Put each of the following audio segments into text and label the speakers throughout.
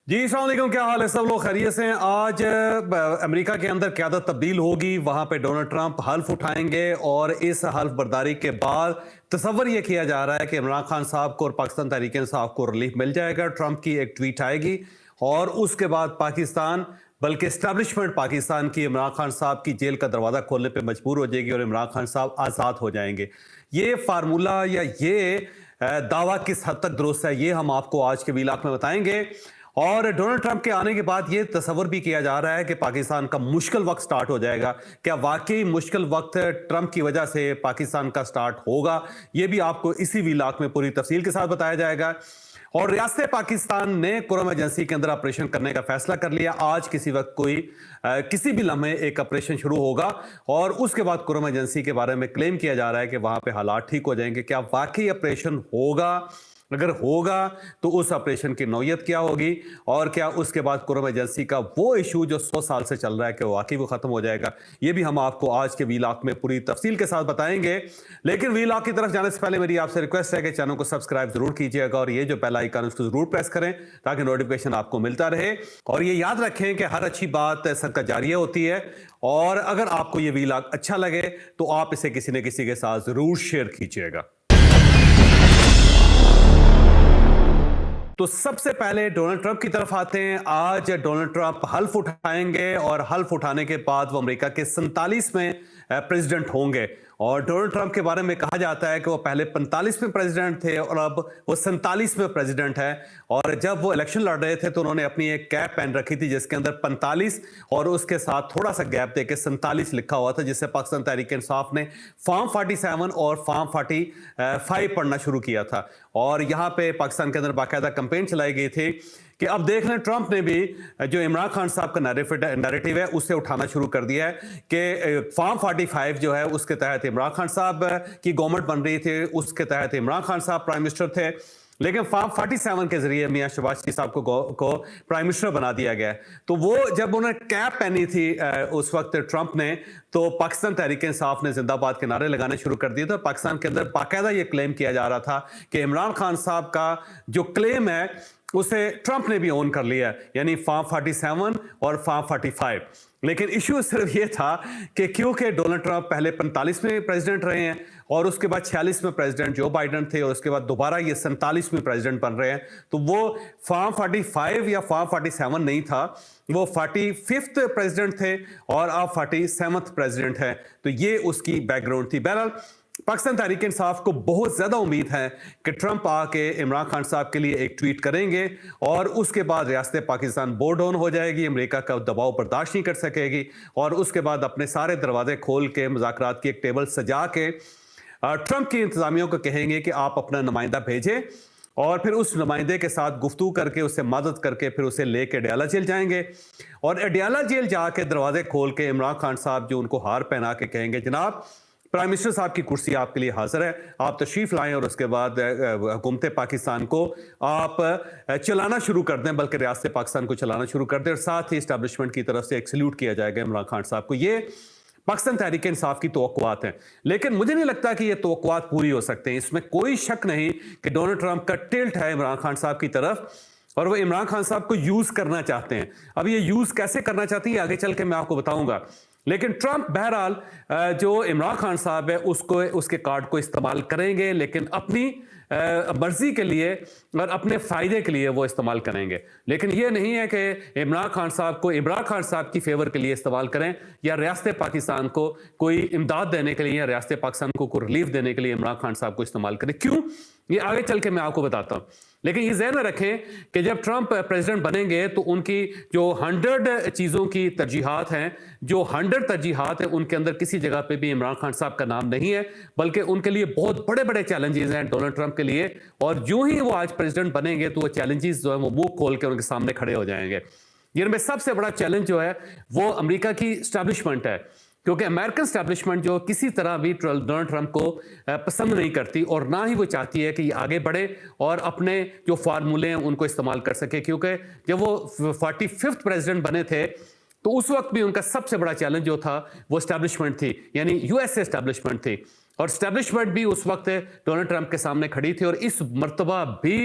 Speaker 1: जी अस्सलाम वालेकुम, क्या हाल है? सब लोग खैरियत से हैं। आज अमेरिका के अंदर क़यादत तब्दील होगी, वहाँ पे डोनाल्ड ट्रंप हल्फ उठाएंगे और इस हल्फ बर्दारी के बाद तसव्वुर ये किया जा रहा है कि इमरान खान साहब को और पाकिस्तान तहरीक इंसाफ को रिलीफ मिल जाएगा। ट्रंप की एक ट्वीट आएगी और उसके बाद पाकिस्तान, बल्कि एस्टैब्लिशमेंट पाकिस्तान की इमरान खान साहब की जेल का दरवाज़ा खोलने पर मजबूर हो जाएगी और इमरान खान साहब आज़ाद हो जाएंगे। ये फार्मूला या ये दावा किस हद तक दुरुस्त है, ये हम आपको आज के व्लॉग में बताएंगे। और डोनाल्ड ट्रंप के आने के बाद ये तस्वर भी किया जा रहा है कि पाकिस्तान का मुश्किल वक्त स्टार्ट हो जाएगा। क्या वाकई मुश्किल वक्त ट्रंप की वजह से पाकिस्तान का स्टार्ट होगा? ये भी आपको इसी व्लॉग में पूरी तफसील के साथ बताया जाएगा। और रियासत पाकिस्तान ने कोरोना इमरजेंसी के अंदर ऑपरेशन करने का फैसला कर लिया। आज किसी वक्त किसी भी लम्हे एक ऑपरेशन शुरू होगा और उसके बाद कोरोना इमरजेंसी के बारे में क्लेम किया जा रहा है कि वहां पे हालात ठीक हो जाएंगे। क्या वाकई ऑपरेशन होगा? अगर होगा तो उस ऑपरेशन की नौयत क्या होगी और क्या उसके बाद कोरोना इमरजेंसी का वो इशू जो 100 साल से चल रहा है, कि वाकई वो खत्म हो जाएगा? ये भी हम आपको आज के व्लॉग में पूरी तफसील के साथ बताएंगे। लेकिन व्लॉग की तरफ जाने से पहले मेरी आपसे रिक्वेस्ट है कि चैनल को सब्सक्राइब जरूर कीजिएगा और ये जो बेल आइकन उसको जरूर प्रेस करें ताकि नोटिफिकेशन आपको मिलता रहे। और ये याद रखें कि हर अच्छी बात सदका जारिया होती है और अगर आपको ये व्लॉग अच्छा लगे तो आप इसे किसी न किसी के साथ जरूर शेयर कीजिएगा। तो सबसे पहले डोनाल्ड ट्रंप की तरफ आते हैं। आज डोनाल्ड ट्रंप हल्फ उठाएंगे और हल्फ उठाने के बाद वो अमेरिका के 47वें प्रेसिडेंट होंगे। और डोनाल्ड ट्रंप के बारे में कहा जाता है कि वो पहले 45वें प्रेसिडेंट थे और अब वो 47वें प्रेसिडेंट है। और जब वो इलेक्शन लड़ रहे थे तो उन्होंने अपनी एक कैप पहन रखी थी जिसके अंदर 45 और उसके साथ थोड़ा सा गैप देके 47 लिखा हुआ था, जिससे पाकिस्तान तहरीक इंसाफ ने फॉर्म 47 और फॉर्म 45 पढ़ना शुरू किया था। और यहाँ पे पाकिस्तान के अंदर बाकायदा कैंपेन चलाई गई थी कि अब देख लें, ट्रंप ने भी जो इमरान खान साहब का नैरेटिव है उसे उठाना शुरू कर दिया है कि फॉर्म 45 जो है उसके तहत इमरान खान साहब की गवर्नमेंट बन रही थी, उसके तहत इमरान खान साहब प्राइम मिनिस्टर थे, लेकिन फॉर्म 47 के जरिए मियां शहबाज शरीफ साहब को प्राइम मिनिस्टर बना दिया गया। तो वो जब उन्होंने कैप पहनी थी उस वक्त ट्रंप ने, तो पाकिस्तान तहरीक इंसाफ ने जिंदाबाद के नारे लगाने शुरू कर दिए थे। पाकिस्तान के अंदर बाकायदा ये क्लेम किया जा रहा था कि इमरान खान साहब का जो क्लेम है उसे ट्रंप ने भी ऑन कर लिया, यानी फॉर्म 47 और फॉर्म 45। लेकिन इशू सिर्फ ये था कि क्योंकि डोनाल्ड ट्रंप पहले 45वें प्रेसिडेंट रहे हैं और उसके बाद 46वें प्रेसिडेंट जो बाइडन थे और उसके बाद दोबारा ये 47वें प्रेसिडेंट बन रहे हैं, तो वो फॉर्म 45 या फॉर्म 47 नहीं था, वो 45th प्रेसिडेंट थे और अब 47th प्रेसिडेंट है। तो ये उसकी बैकग्राउंड थी। बहरहाल पाकिस्तान तहरीक इंसाफ को बहुत ज्यादा उम्मीद है कि ट्रंप आके इमरान खान साहब के लिए एक ट्वीट करेंगे और उसके बाद रियासत पाकिस्तान बोर डाउन हो जाएगी, अमेरिका का दबाव बर्दाश्त नहीं कर सकेगी और उसके बाद अपने सारे दरवाजे खोल के मुज़ाकरात की एक टेबल सजा के ट्रंप की इंतजामिया को कहेंगे कि आप अपना नुमाइंदा भेजें और फिर उस नुमाइंदे के साथ गुफ्तगू करके उससे मदद करके फिर उसे लेके अडियाला जेल जाएंगे और अडियाला जेल जाके दरवाजे खोल के इमरान खान साहब जो उनको हार पहना के कहेंगे, जनाब प्राइम मिनिस्टर साहब की कुर्सी आपके लिए हाजिर है, आप तशरीफ लाएं और उसके बाद हुकूमत पाकिस्तान को आप चलाना शुरू कर दें, बल्कि रियासत पाकिस्तान को चलाना शुरू कर दें और साथ ही इस्टेब्लिशमेंट की तरफ से एक सल्यूट किया जाएगा इमरान खान साहब को। ये पाकिस्तान तहरीक इंसाफ की तवक्कुआत हैं, लेकिन मुझे नहीं लगता कि ये तवक्कुआत पूरी हो सकते हैं। इसमें कोई शक नहीं कि डोनाल्ड ट्रंप का टिल्ट है इमरान खान साहब की तरफ और वो इमरान खान साहब को यूज करना चाहते हैं। अब ये यूज कैसे करना चाहती है आगे चल के मैं आपको बताऊंगा, लेकिन ट्रंप बहरहाल जो इमरान खान साहब है उसको उसके कार्ड को इस्तेमाल करेंगे, लेकिन अपनी मर्जी के लिए और अपने फायदे के लिए वो इस्तेमाल करेंगे। लेकिन ये नहीं है कि इमरान खान साहब को इमरान खान साहब की फेवर के लिए इस्तेमाल करें या रियासत पाकिस्तान को कोई इमदाद देने के लिए या रियासत पाकिस्तान को कोई रिलीफ देने के लिए इमरान खान साहब को इस्तेमाल करें। क्यों, ये आगे चल के मैं आपको बताता हूं। लेकिन ये ज़हन में रखें कि जब ट्रंप प्रेसिडेंट बनेंगे तो उनकी जो 100 चीज़ों की तरजीहात हैं, जो 100 तरजीहात हैं, उनके अंदर किसी जगह पे भी इमरान खान साहब का नाम नहीं है, बल्कि उनके लिए बहुत बड़े बड़े चैलेंजेस हैं डोनाल्ड ट्रंप के लिए। और जो ही वो आज प्रेसिडेंट बनेंगे तो वो चैलेंजेस जो है वो मुंह खोल के उनके सामने खड़े हो जाएंगे। जिनमें सबसे बड़ा चैलेंज जो है वो अमेरिका की एस्टैब्लिशमेंट है, क्योंकि अमेरिकन स्टैब्लिशमेंट जो किसी तरह भी डोनाल्ड ट्रंप को पसंद नहीं करती और ना ही वो चाहती है कि ये आगे बढ़े और अपने जो फार्मूले हैं उनको इस्तेमाल कर सके। क्योंकि जब वो 45th प्रेसिडेंट बने थे तो उस वक्त भी उनका सबसे बड़ा चैलेंज जो था वो एस्टैब्लिशमेंट थी, यानी यूएस एस्टैब्लिशमेंट थी। और स्टैब्लिशमेंट भी उस वक्त डोनाल्ड ट्रंप के सामने खड़ी थी। और इस मर्तबा भी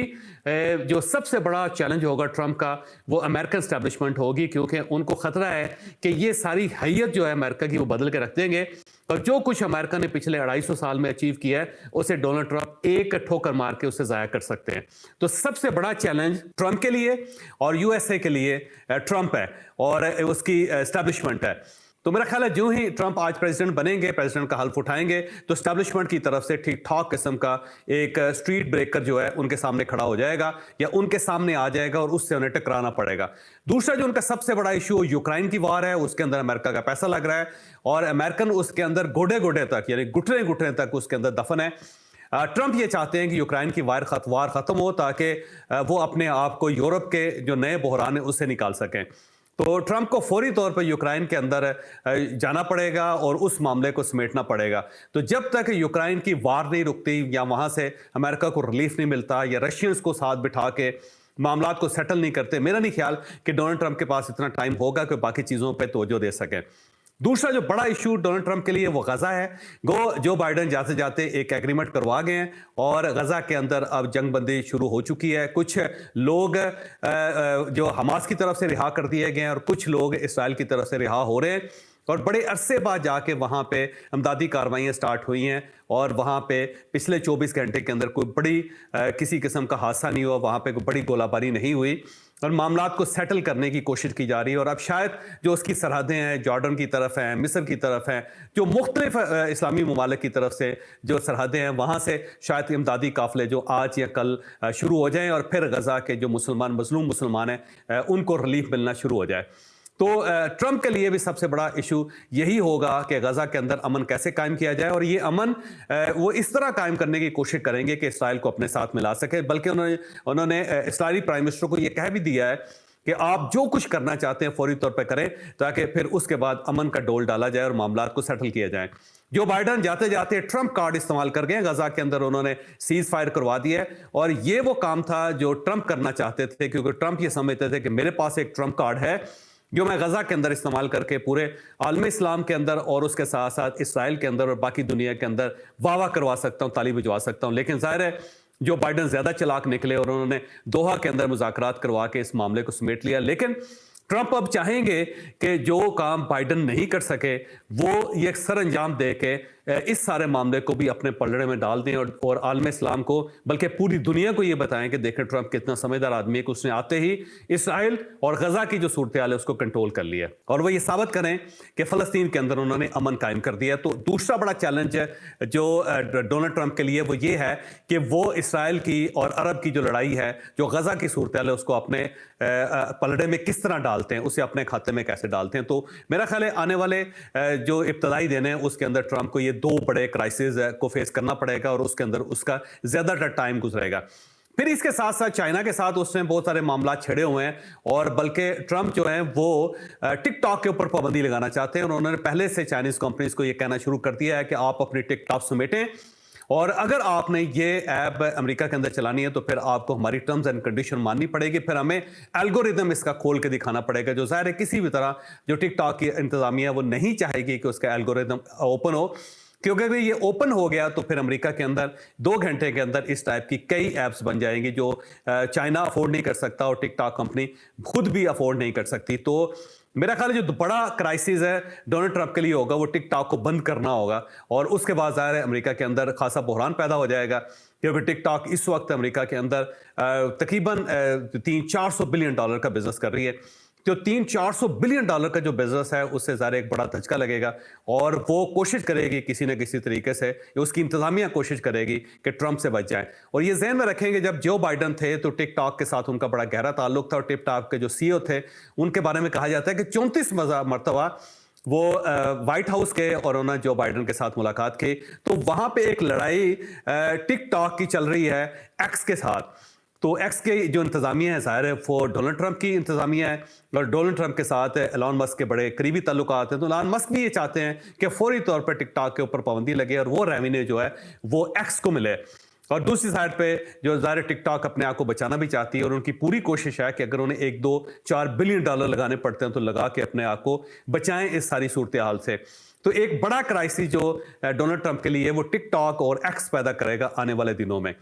Speaker 1: जो सबसे बड़ा चैलेंज होगा ट्रंप का वो अमेरिकन स्टैब्लिशमेंट होगी, क्योंकि उनको खतरा है कि ये सारी हैयत जो है अमेरिका की वो बदल के रख देंगे और जो कुछ अमेरिका ने पिछले 250 साल में अचीव किया है उसे डोनाल्ड ट्रंप एक ठोकर मार के उसे जाया कर सकते हैं। तो सबसे बड़ा चैलेंज ट्रंप के लिए और यूएसए के लिए ट्रंप है और उसकी एस्टैब्लिशमेंट है। तो मेरा ख्याल है जो ही ट्रंप आज प्रेसिडेंट बनेंगे, प्रेसिडेंट का हल्फ उठाएंगे, तो एस्टैब्लिशमेंट की तरफ से ठीक ठाक किस्म का एक स्ट्रीट ब्रेकर जो है उनके सामने खड़ा हो जाएगा या उनके सामने आ जाएगा और उससे उन्हें टकराना पड़ेगा। दूसरा जो उनका सबसे बड़ा इशू यूक्रेन की वार है, उसके अंदर अमेरिका का पैसा लग रहा है और अमेरिकन उसके अंदर गोडे गोडे तक यानी घुटने घुटने तक उसके अंदर दफन है। ट्रंप ये चाहते हैं कि यूक्रेन की वार खत्म हो ताकि वो अपने आप को यूरोप के जो नए बहरान है उससे निकाल सकें। तो ट्रंप को फौरी तौर पर यूक्रेन के अंदर जाना पड़ेगा और उस मामले को समेटना पड़ेगा। तो जब तक यूक्रेन की वार नहीं रुकती या वहां से अमेरिका को रिलीफ नहीं मिलता या रशियंस को साथ बिठा के मामलात को सेटल नहीं करते, मेरा नहीं ख्याल कि डोनाल्ड ट्रंप के पास इतना टाइम होगा कि बाकी चीजों पर तवज्जो दे सकें। दूसरा जो बड़ा इशू डोनाल्ड ट्रंप के लिए वो गजा है। जो बाइडेन जाते जाते एक एग्रीमेंट करवा गए हैं और गजा के अंदर अब जंगबंदी शुरू हो चुकी है। कुछ लोग जो हमास की तरफ से रिहा कर दिए गए हैं और कुछ लोग इसराइल की तरफ से रिहा हो रहे हैं और बड़े अरसे बाद जाके वहां पे इमदादी कार्रवाइयां स्टार्ट हुई हैं और वहां पे पिछले 24 घंटे के अंदर कोई बड़ी किसी किस्म का हादसा नहीं हुआ, वहां पे कोई बड़ी गोलाबारी नहीं हुई और मामलात को सेटल करने की कोशिश की जा रही है। और अब शायद जो उसकी सरहदें हैं, जॉर्डन की तरफ हैं, मिस्र की तरफ हैं, जो मुख्तलिफ इस्लामी ममालिक की तरफ से जो सरहदें हैं, वहाँ से शायद इमदादी काफिले जो आज या कल शुरू हो जाएं और फिर गजा के जो मजलूम मुसलमान हैं उनको रिलीफ मिलना शुरू हो जाए। तो ट्रंप के लिए भी सबसे बड़ा इशू यही होगा कि गजा के अंदर अमन कैसे कायम किया जाए और ये अमन वो इस तरह कायम करने की कोशिश करेंगे कि इसराइल को अपने साथ मिला सके। बल्कि उन्होंने इसराइली प्राइम मिनिस्टर को ये कह भी दिया है कि आप जो कुछ करना चाहते हैं फौरी तौर पर करें ताकि फिर उसके बाद अमन का डोल डाला जाए और मामलात को सेटल किया जाए। जो बाइडेन जाते जाते ट्रंप कार्ड इस्तेमाल कर गए गजा के अंदर, उन्होंने सीज फायर करवा दिया है और ये वो काम था जो ट्रंप करना चाहते थे, क्योंकि ट्रंप ये समझते थे कि मेरे पास एक ट्रंप कार्ड है जो मैं गजा के अंदर इस्तेमाल करके पूरे आलम इस्लाम के अंदर और उसके साथ साथ इसराइल के अंदर और बाकी दुनिया के अंदर वाह करवा सकता हूं, ताली भिजवा सकता हूं। लेकिन जाहिर है जो बाइडेन ज्यादा चालाक निकले और उन्होंने दोहा के अंदर मुज़ाकरात करवा के इस मामले को समेट लिया। लेकिन ट्रंप अब चाहेंगे कि जो काम बाइडेन नहीं कर सके वो ये सर अंजाम दे के इस सारे मामले को भी अपने पलड़े में डाल दें और आलम इस्लाम को बल्कि पूरी दुनिया को ये बताएं कि देखें ट्रंप कितना समझदार आदमी है कि उसने आते ही इसराइल और गजा की जो सूरत हाल है उसको कंट्रोल कर लिया और वो ये साबित करें कि फलस्तीन के अंदर उन्होंने अमन कायम कर दिया। तो दूसरा बड़ा चैलेंज जो डोनाल्ड ट्रंप के लिए वो ये है कि वो इसराइल की और अरब की जो लड़ाई है, जो गजा की सूरत हाल है, उसको अपने पलड़े में किस तरह डालते हैं, उसे अपने खाते में कैसे डालते हैं। तो मेरा ख्याल है आने वाले जो इब्तदाई दिन है उसके अंदर ट्रंप को ये दो बड़े क्राइसिस को फेस करना पड़ेगा और उसके अंदर उसका ज्यादातर टाइम गुजरेगा। फिर इसके साथ साथ चाइना के साथ उसने बहुत सारे मामला छेड़े हुए हैं और बल्कि ट्रंप जो है वो टिकटॉक के ऊपर पाबंदी लगाना चाहते हैं और उन्होंने पहले से चाइनीज कंपनीज को ये कहना शुरू कर दिया है कि आप अपनी टिकटॉक समेटें और अगर आपने ये ऐप अमेरिका के अंदर चलानी है तो फिर आपको हमारी टर्म्स एंड कंडीशन माननी पड़ेगी, फिर हमें एल्गोरिदम इसका खोल के दिखाना पड़ेगा। जो जाहिर है किसी भी तरह जो टिकटॉक की इंतजामिया वो नहीं चाहेगी कि उसका एल्गोरिदम ओपन हो, क्योंकि अगर ये ओपन हो गया तो फिर अमेरिका के अंदर 2 घंटे के अंदर इस टाइप की कई ऐप्स बन जाएंगी जो चाइना अफोर्ड नहीं कर सकता और टिकटॉक कंपनी खुद भी अफोर्ड नहीं कर सकती। तो मेरा ख्याल है जो बड़ा क्राइसिस है डोनाल्ड ट्रंप के लिए होगा वो टिकटॉक को बंद करना होगा और उसके बाद जाहिर है अमेरिका के अंदर खासा बहरान पैदा हो जाएगा, क्योंकि टिकटॉक इस वक्त अमेरिका के अंदर तकरीबन $300-400 बिलियन का बिजनेस कर रही है। तो $300-400 बिलियन का जो बिजनेस है उससे ज़्यादा एक बड़ा धचका लगेगा और वो कोशिश करेगी किसी न किसी तरीके से, उसकी इंतजामिया कोशिश करेगी कि ट्रंप से बच जाए। और ये ज़हन में रखेंगे जब जो बाइडेन थे तो टिकटॉक के साथ उनका बड़ा गहरा ताल्लुक था और टिकटॉक के जो सीईओ थे उनके बारे में कहा जाता है कि 34 मरतबा वो व्हाइट हाउस के और उन्होंने जो बाइडेन के साथ मुलाकात की तो वहां पे एक लड़ाई टिकटॉक की चल रही है एक्स के साथ। तो एक्स के जो इंतजामिया है ज़ाहिर है वो डोनाल्ड ट्रंप की इंतजामिया है और डोनाल्ड ट्रंप के साथ एलॉन मस्क के बड़े करीबी ताल्लुकात हैं। तो एलॉन मस्क भी ये चाहते हैं कि फौरी तौर पर टिकटॉक के ऊपर पाबंदी लगे और वो रेवेन्यू जो है वो एक्स को मिले। और दूसरी साइड पे जो ज़ाहिर टिकटॉक अपने आप को बचाना भी चाहती है और उनकी पूरी कोशिश है कि अगर उन्हें 1-2-4 बिलियन डॉलर लगाने पड़ते हैं तो लगा के अपने आप को बचाएं इस सारी सूरत हाल से। तो एक बड़ा क्राइसिस जो डोनाल्ड ट्रंप के लिए वो टिकटॉक और एक्स पैदा करेगा आने वाले दिनों में।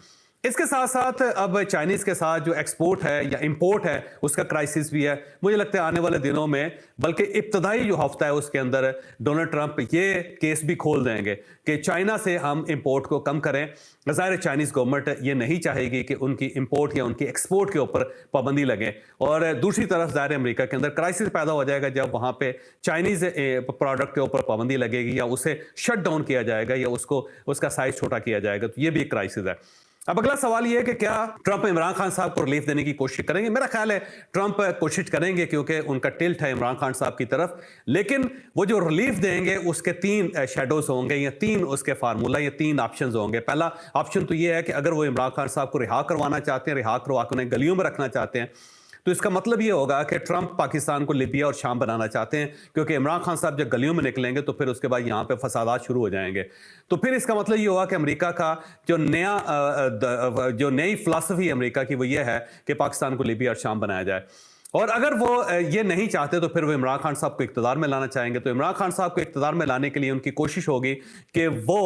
Speaker 1: इसके साथ साथ अब चाइनीज के साथ जो एक्सपोर्ट है या इंपोर्ट है उसका क्राइसिस भी है। मुझे लगता है आने वाले दिनों में, बल्कि इब्तदाई जो हफ्ता है उसके अंदर डोनाल्ड ट्रंप ये केस भी खोल देंगे कि चाइना से हम इंपोर्ट को कम करें। ज़ाहिर चाइनीज गवर्नमेंट ये नहीं चाहेगी कि उनकी इंपोर्ट या उनकी एक्सपोर्ट के ऊपर पाबंदी लगे, और दूसरी तरफ ज़ाहिर अमेरिका के अंदर क्राइसिस पैदा हो जाएगा जब वहाँ पे चाइनीज प्रोडक्ट के ऊपर पाबंदी लगेगी या उसे शट डाउन किया जाएगा या उसको उसका साइज छोटा किया जाएगा। तो ये भी एक क्राइसिस है। अब अगला सवाल यह है कि क्या ट्रंप इमरान खान साहब को रिलीफ देने की कोशिश करेंगे? मेरा ख्याल है ट्रंप कोशिश करेंगे क्योंकि उनका टिल्ट है इमरान खान साहब की तरफ, लेकिन वो जो रिलीफ देंगे उसके 3 शैडोज होंगे या 3 उसके फार्मूला या 3 ऑप्शंस होंगे। पहला ऑप्शन तो ये है कि अगर वो इमरान खान साहब को रिहा करवाना चाहते हैं, रिहा करवा कर उन्हें गलियों में रखना चाहते हैं, तो इसका मतलब ये होगा कि ट्रंप पाकिस्तान को लिबिया और शाम बनाना चाहते हैं, क्योंकि इमरान खान साहब जब गलियों में निकलेंगे तो फिर उसके बाद यहाँ पे फसादात शुरू हो जाएंगे। तो फिर इसका मतलब ये होगा कि अमेरिका का जो नई फिलॉसफी अमेरिका की वो ये है कि पाकिस्तान को लिबिया और शाम बनाया जाए। और अगर वो ये नहीं चाहते तो फिर वो इमरान खान साहब को इक़्तिदार में लाना चाहेंगे। तो इमरान खान साहब को इक़्तिदार में लाने के लिए उनकी कोशिश होगी कि वो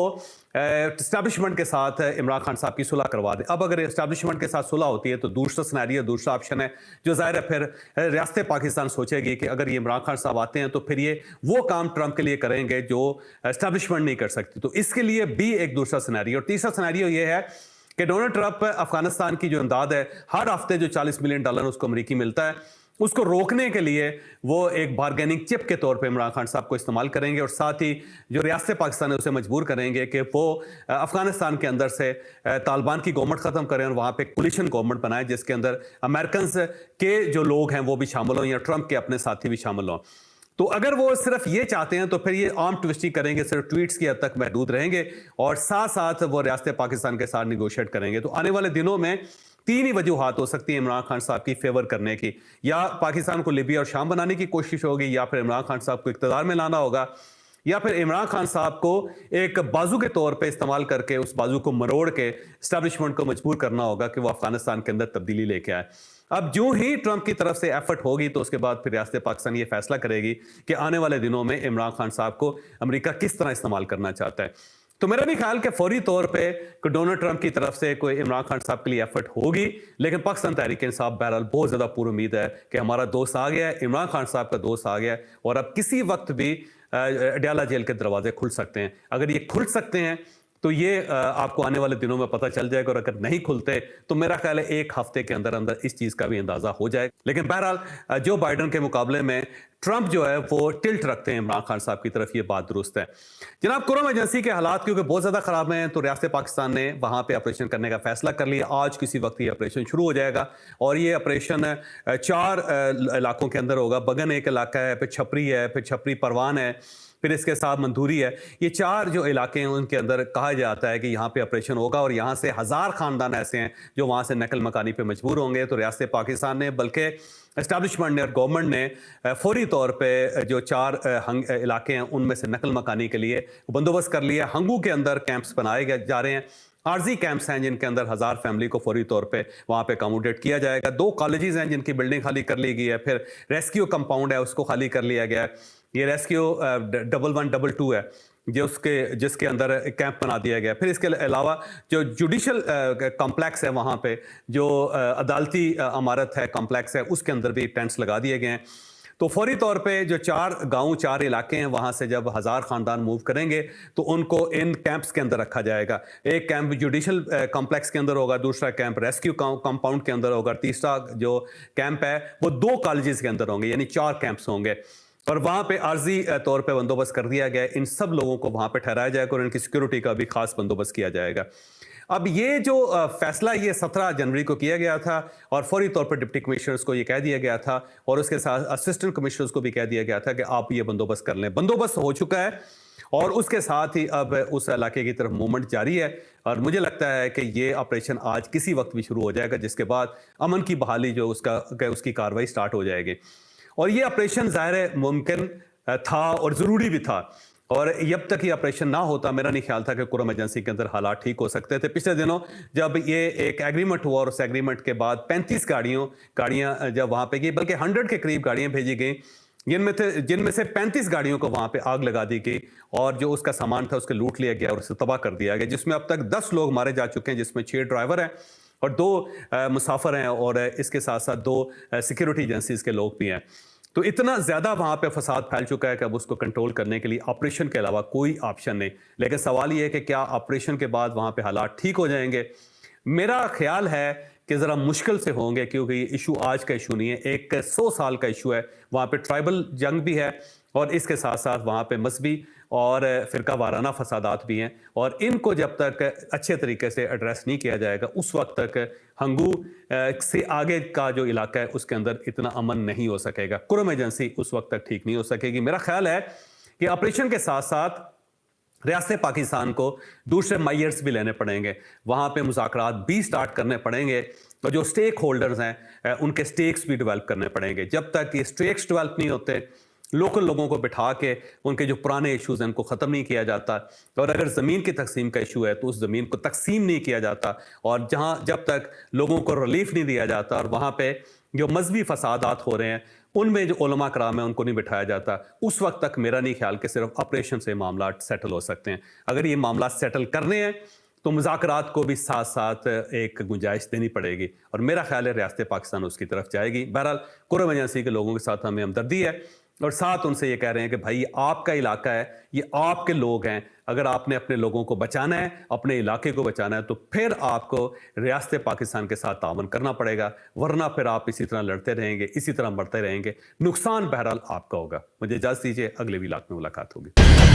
Speaker 1: एस्टैब्लिशमेंट के साथ इमरान खान साहब की सुलह करवा दे। अब अगर एस्टैब्लिशमेंट के साथ सुलह होती है तो दूसरा सिनेरियो, दूसरा ऑप्शन है जो ज़ाहिर है फिर रियासत पाकिस्तान सोचेगी कि अगर ये इमरान खान साहब आते हैं तो फिर ये वो काम ट्रंप के लिए करेंगे जो एस्टैब्लिशमेंट नहीं कर सकती। तो इसके लिए भी एक दूसरा सिनेरियो। और तीसरा सिनेरियो ये है कि डोनाल्ड ट्रंप अफगानिस्तान की जो इमदाद है, हर हफ्ते जो $40 मिलियन उसको अमेरिकी मिलता है, उसको रोकने के लिए वो एक बार्गेनिंग चिप के तौर पे इमरान खान साहब को इस्तेमाल करेंगे, और साथ ही जो रियासत पाकिस्तान है उसे मजबूर करेंगे कि वो अफगानिस्तान के अंदर से तालिबान की गवर्नमेंट ख़त्म करें और वहाँ पे कोलिशन गवर्नमेंट बनाए जिसके अंदर अमेरिकन के जो लोग हैं वो भी शामिल हों या ट्रंप के अपने साथी भी शामिल हों। तो अगर वो सिर्फ ये चाहते हैं तो फिर ये आर्म ट्विस्टिंग करेंगे, सिर्फ ट्वीट्स की हद तक महदूद रहेंगे और साथ साथ वो रियासत पाकिस्तान के साथ निगोशिएट करेंगे। तो आने वाले दिनों में 3 ही वजूहात हो सकती है इमरान खान साहब की फेवर करने की, या पाकिस्तान को लिबिया और शाम बनाने की कोशिश होगी, या फिर इमरान खान साहब को इक़्तिदार में लाना होगा, या फिर इमरान खान साहब को एक बाजू के तौर पे इस्तेमाल करके उस बाजू को मरोड़ के एस्टैब्लिशमेंट को मजबूर करना होगा कि वो अफगानिस्तान के अंदर तब्दीली लेके आए। अब जो ही ट्रंप की तरफ से एफर्ट होगी तो उसके बाद फिर रियासत पाकिस्तान ये फैसला करेगी कि आने वाले दिनों में इमरान खान साहब को अमेरिका किस तरह इस्तेमाल करना चाहता है। तो मेरा नहीं ख्याल कि फौरी तौर पे डोनाल्ड ट्रंप की तरफ से कोई इमरान खान साहब के लिए एफर्ट होगी, लेकिन पाकिस्तान तहरीक इंसाफ बहरहाल बहुत ज़्यादा पूरी उम्मीद है कि हमारा दोस्त आ गया है, इमरान खान साहब का दोस्त आ गया है, और अब किसी वक्त भी अडयाला जेल के दरवाजे खुल सकते हैं। अगर ये खुल सकते हैं तो ये आपको आने वाले दिनों में पता चल जाएगा, और अगर नहीं खुलते तो मेरा ख्याल है 1 हफ्ते के अंदर अंदर इस चीज़ का भी अंदाज़ा हो जाएगा। लेकिन बहरहाल जो बाइडन के मुकाबले में ट्रंप जो है वो टिल्ट रखते हैं इमरान खान साहब की तरफ, ये बात दुरुस्त है। जनाब, कुरम एजेंसी के हालात क्योंकि बहुत ज़्यादा ख़राब हैं तो रियासत पाकिस्तान ने वहाँ पे ऑपरेशन करने का फैसला कर लिया। आज किसी वक्त ये ऑपरेशन शुरू हो जाएगा, और ये ऑपरेशन 4 इलाकों के अंदर होगा। बगन एक इलाका है, फिर छपरी है, फिर छपरी परवान है, फिर इसके साथ मंदूरी है। ये 4 जो इलाके हैं उनके अंदर कहा जाता है कि यहाँ पे ऑपरेशन होगा, और यहाँ से 1000 खानदान ऐसे हैं जो वहाँ से नकल मकानी पे मजबूर होंगे। तो रियासत पाकिस्तान ने, बल्कि एस्टैब्लिशमेंट ने और गवर्नमेंट ने फौरी तौर पे जो 4 इलाके हैं उनमें से नकल मकानी के लिए बंदोबस्त कर लिया। हंगू के अंदर कैंप्स बनाए जा रहे हैं, आरजी कैंप्स हैं जिनके अंदर 1000 फैमिली को फौरी तौर पे वहाँ पे अकोमोडेट किया जाएगा। 2 कॉलेजेस हैं जिनकी बिल्डिंग खाली कर ली गई है, फिर रेस्क्यू कंपाउंड है उसको खाली कर लिया गया है। ये रेस्क्यू 1122 है जिसके अंदर कैंप बना दिया गया। फिर इसके अलावा जो जुडिशल कॉम्प्लेक्स है वहाँ पे, जो अदालती इमारत है, कॉम्प्लेक्स है, उसके अंदर भी टेंट्स लगा दिए गए हैं। तो फौरी तौर पे जो 4 गांव 4 इलाके हैं वहाँ से जब 1000 खानदान मूव करेंगे तो उनको इन कैंप्स के अंदर रखा जाएगा। एक कैंप जुडिशल कॉम्प्लेक्स के अंदर होगा, दूसरा कैंप रेस्क्यू कंपाउंड के अंदर होगा, तीसरा जो कैंप है वो 2 कॉलेजेस के अंदर होंगे, यानी 4 कैंप्स होंगे। और वहाँ पे आर्जी तौर पे बंदोबस्त कर दिया गया। इन सब लोगों को वहाँ पे ठहराया जाएगा और इनकी सिक्योरिटी का भी खास बंदोबस्त किया जाएगा। अब ये जो फैसला ये 17 जनवरी को किया गया था, और फौरी तौर पर डिप्टी कमिश्नर्स को ये कह दिया गया था, और उसके साथ असिस्टेंट कमिश्नर्स को भी कह दिया गया था कि आप ये बंदोबस्त कर लें। बंदोबस्त हो चुका है, और उसके साथ ही अब उस इलाके की तरफ मूवमेंट जारी है, और मुझे लगता है कि ये ऑपरेशन आज किसी वक्त भी शुरू हो जाएगा, जिसके बाद अमन की बहाली जो उसकी कार्रवाई स्टार्ट हो जाएगी। और ये ऑपरेशन ज़ाहिर है मुमकिन था और ज़रूरी भी था, اور जब तक ये ऑपरेशन ना होता मेरा नहीं ख्याल था कि कुरम एजेंसी के अंदर हालात ठीक हो सकते थे। पिछले दिनों जब ये एक एग्रीमेंट हुआ और उस एग्रीमेंट के बाद 35 गाड़ियां जब वहां पे गई, बल्कि 100 के करीब गाड़ियां भेजी गई, जिनमें से 35 गाड़ियों को वहां पे आग लगा दी गई और जो उसका सामान था उसके लूट लिया गया और उसे तबाह कर दिया गया, जिसमें अब तक 10 लोग मारे जा चुके हैं, जिसमें 6 ड्राइवर हैं और 2 मुसाफिर हैं और इसके साथ साथ 2 सिक्योरिटी एजेंसीज के लोग भी हैं। तो इतना ज़्यादा वहाँ पे फसाद फैल चुका है कि अब उसको कंट्रोल करने के लिए ऑपरेशन के अलावा कोई ऑप्शन नहीं। लेकिन सवाल ये है कि क्या ऑपरेशन के बाद वहाँ पे हालात ठीक हो जाएंगे? मेरा ख्याल है कि ज़रा मुश्किल से होंगे, क्योंकि ये इशू आज का इशू नहीं है, एक 100 साल का इशू है। वहाँ पे ट्राइबल जंग भी है और इसके साथ साथ वहाँ पे मजहबी और फ़िरका वाराना फसादात भी हैं, और इनको जब तक अच्छे तरीके से एड्रेस नहीं किया जाएगा उस वक्त तक हंगू से आगे का जो इलाका है उसके अंदर इतना अमन नहीं हो सकेगा। कुरम एजेंसी उस वक्त तक ठीक नहीं हो सकेगी। मेरा ख्याल है कि ऑपरेशन के साथ साथ रियासत पाकिस्तान को दूसरे मायर्स भी लेने पड़ेंगे, वहाँ पे मुज़ाकरात भी स्टार्ट करने पड़ेंगे और जो स्टेक होल्डर्स हैं उनके स्टेक्स भी डेवलप करने पड़ेंगे। जब तक ये स्टेक्स डेवलप नहीं होते, लोकल लोगों को बिठा के उनके जो पुराने इश्यूज़ हैं उनको ख़त्म नहीं किया जाता, और अगर ज़मीन की तकसीम का इशू है तो उस ज़मीन को तकसीम नहीं किया जाता, और जब तक लोगों को रिलीफ नहीं दिया जाता और वहाँ पे जो मजहबी फसादात हो रहे हैं उनमें जो उलमा कराम है उनको नहीं बिठाया जाता, उस वक्त तक मेरा नहीं ख्याल कि सिर्फ ऑपरेशन से मामला सेटल हो सकते हैं। अगर ये मामला सेटल करने हैं तो मुज़ाकरात को भी साथ साथ एक गुंजाइश देनी पड़ेगी, और मेरा ख्याल है रियासत पाकिस्तान उसकी तरफ जाएगी। बहरहाल कुरम एजेंसी के लोगों के साथ हमें हमदर्दी है और साथ उनसे ये कह रहे हैं कि भाई आपका इलाका है, ये आपके लोग हैं, अगर आपने अपने लोगों को बचाना है, अपने इलाके को बचाना है, तो फिर आपको रियासत पाकिस्तान के साथ तावन करना पड़ेगा, वरना फिर आप इसी तरह लड़ते रहेंगे, इसी तरह मरते रहेंगे, नुकसान बहरहाल आपका होगा। मुझे इजाज़त दीजिए, अगले व्लॉग में मुलाकात होगी।